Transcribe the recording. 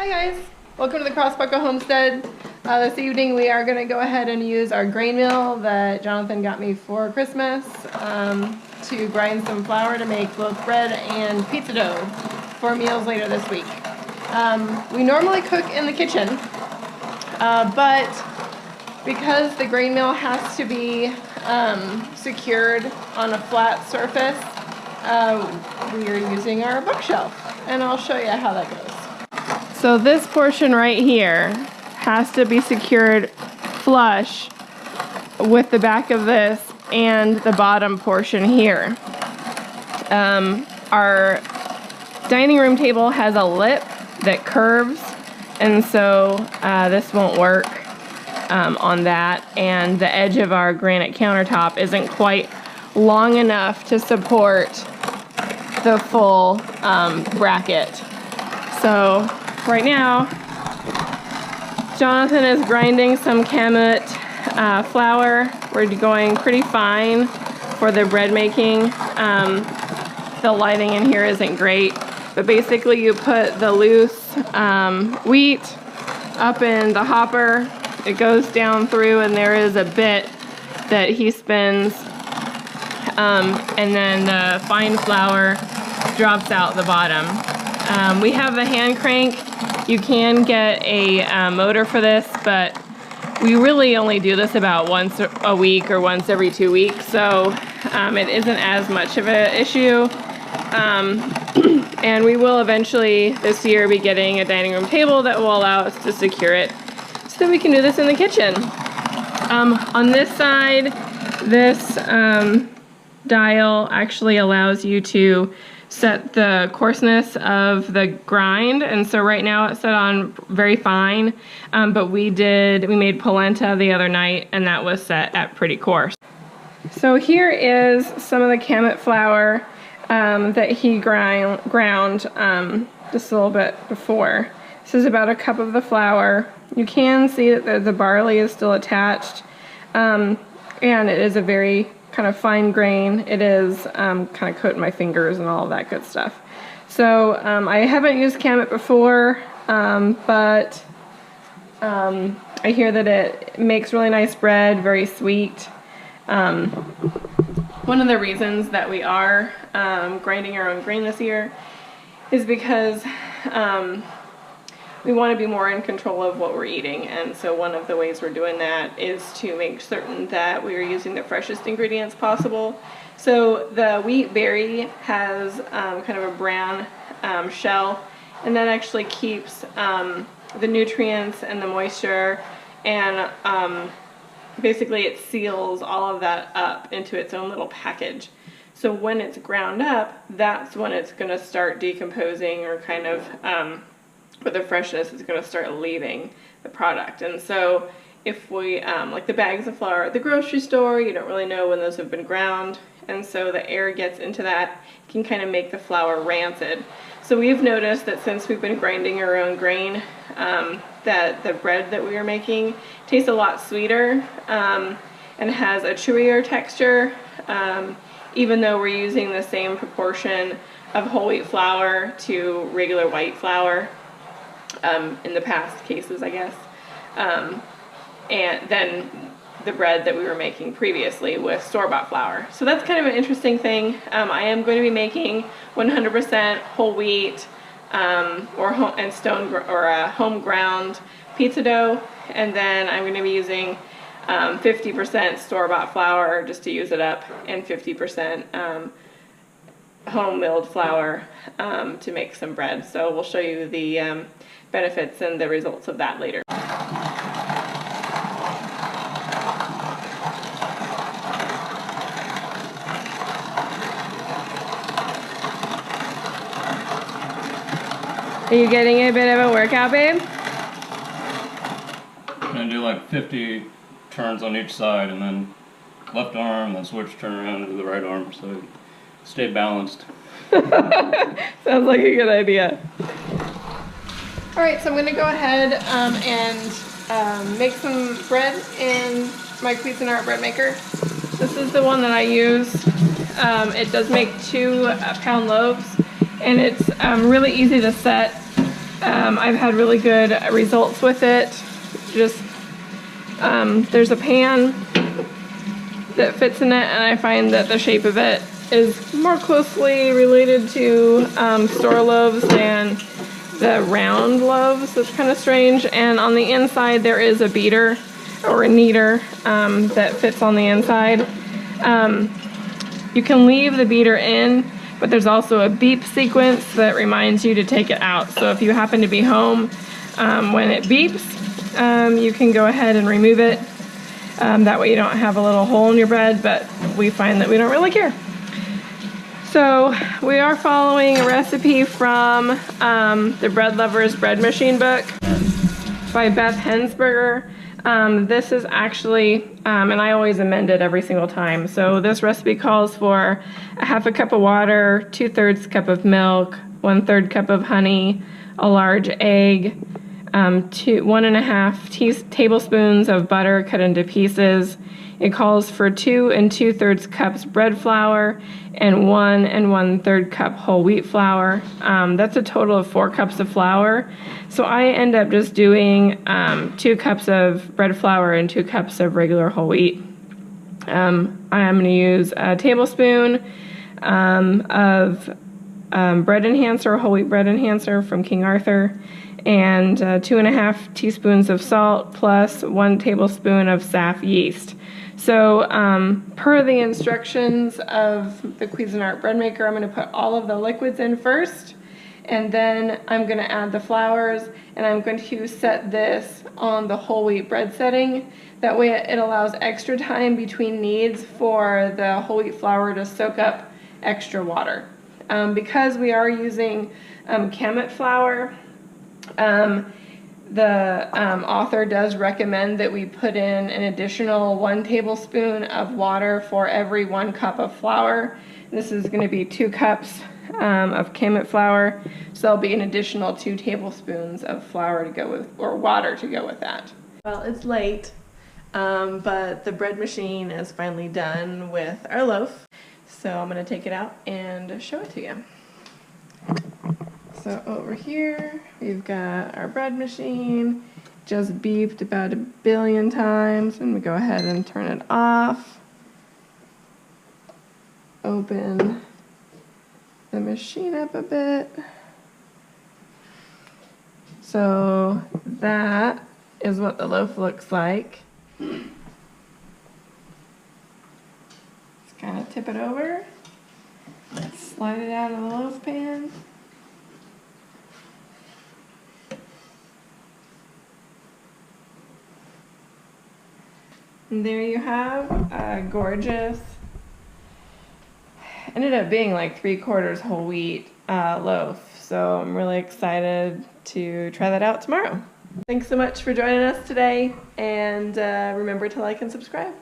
Hi guys, welcome to the Crossbuckle Homestead. This evening we are going to go ahead and use our grain mill that Jonathan got me for Christmas to grind some flour to make both bread and pizza dough for meals later this week. We normally cook in the kitchen, but because the grain mill has to be secured on a flat surface, we are using our bookshelf, and I'll show you how that goes. So this portion right here has to be secured flush with the back of this and the bottom portion here. Our dining room table has a lip that curves, and so this won't work on that, and the edge of our granite countertop isn't quite long enough to support the full bracket. So right now, Jonathan is grinding some Kamut flour. We're going pretty fine for the bread making. The lighting in here isn't great, but basically you put the loose wheat up in the hopper. It goes down through, and there is a bit that he spins, and then the fine flour drops out the bottom. We have the hand crank. You can get a motor for this, but we really only do this about once a week or once every 2 weeks, so it isn't as much of an issue. And we will eventually this year be getting a dining room table that will allow us to secure it so that we can do this in the kitchen. On this side, this dial actually allows you to set the coarseness of the grind, and so right now it's set on very fine, but we made polenta the other night, and that was set at pretty coarse. So here is some of the Kamut flour that he ground just a little bit before. This is about a cup of the flour. You can see that the barley is still attached, and it is a very kind of fine grain. It is kind of coating my fingers and all of that good stuff. So I haven't used Kamut before, but I hear that it makes really nice bread, very sweet. One of the reasons that we are grinding our own grain this year is because we want to be more in control of what we're eating, and so one of the ways we're doing that is to make certain that we are using the freshest ingredients possible. So the wheat berry has kind of a brown shell, and that actually keeps the nutrients and the moisture, and basically it seals all of that up into its own little package. So when it's ground up, that's when it's going to start decomposing, or kind of where the freshness is going to start leaving the product. And so if we, like the bags of flour at the grocery store, you don't really know when those have been ground, and so the air gets into that, can kind of make the flour rancid. So we've noticed that since we've been grinding our own grain, that the bread that we are making tastes a lot sweeter and has a chewier texture, even though we're using the same proportion of whole wheat flour to regular white flour. In the past cases, I guess, and then the bread that we were making previously with store-bought flour. So that's kind of an interesting thing. I am going to be making 100% whole wheat home ground pizza dough, and then I'm going to be using 50% store-bought flour just to use it up, and 50% home milled flour to make some bread. So we'll show you the benefits and the results of that later. Are you getting a bit of a workout, babe? I'm gonna do like 50 turns on each side, and then left arm, then switch, turn around into the right arm, so stay balanced. Sounds like a good idea. Alright, so I'm going to go ahead and make some bread in my Cuisinart bread maker. This is the one that I use. It does make 2 pound loaves, and it's really easy to set I've had really good results with it. Just there's a pan that fits in it, and I find that the shape of it is more closely related to store loaves than the round loaves. That's kind of strange. And on the inside there is a beater or a kneader that fits on the inside. You can leave the beater in, but there's also a beep sequence that reminds you to take it out. So if you happen to be home when it beeps, you can go ahead and remove it. That way you don't have a little hole in your bread, but we find that we don't really care. So we are following a recipe from the Bread Lovers Bread Machine book by Beth Hensberger. This is actually, and I always amend it every single time. So this recipe calls for a half a cup of water, 2/3 cup of milk, 1/3 cup of honey, a large egg, 1.5 tablespoons of butter cut into pieces. It calls for 2 2/3 cups bread flour and 1 1/3 cup whole wheat flour. That's a total of 4 cups of flour. So I end up just doing 2 cups of bread flour and 2 cups of regular whole wheat. I am going to use a tablespoon of bread enhancer, whole wheat bread enhancer from King Arthur, and 2.5 teaspoons of salt plus 1 tablespoon of Saf yeast. So per the instructions of the Cuisinart bread maker, I'm going to put all of the liquids in first, and then I'm going to add the flours, and I'm going to set this on the whole wheat bread setting. That way it allows extra time between kneads for the whole wheat flour to soak up extra water. Because we are using Kemet flour, the author does recommend that we put in an additional 1 tablespoon of water for every 1 cup of flour. This is going to be 2 cups of Kemet flour, so there'll be an additional 2 tablespoons of flour to go with, or water to go with that. Well, it's late, but the bread machine is finally done with our loaf, so I'm going to take it out and show it to you. So over here, we've got our bread machine, just beeped about 1 billion times, and we go ahead and turn it off. Open the machine up a bit. So that is what the loaf looks like. Let's kind of tip it over, slide it out of the loaf pan. And there you have a gorgeous, ended up being like 3/4 whole wheat loaf. So I'm really excited to try that out tomorrow. Thanks so much for joining us today, and remember to like and subscribe.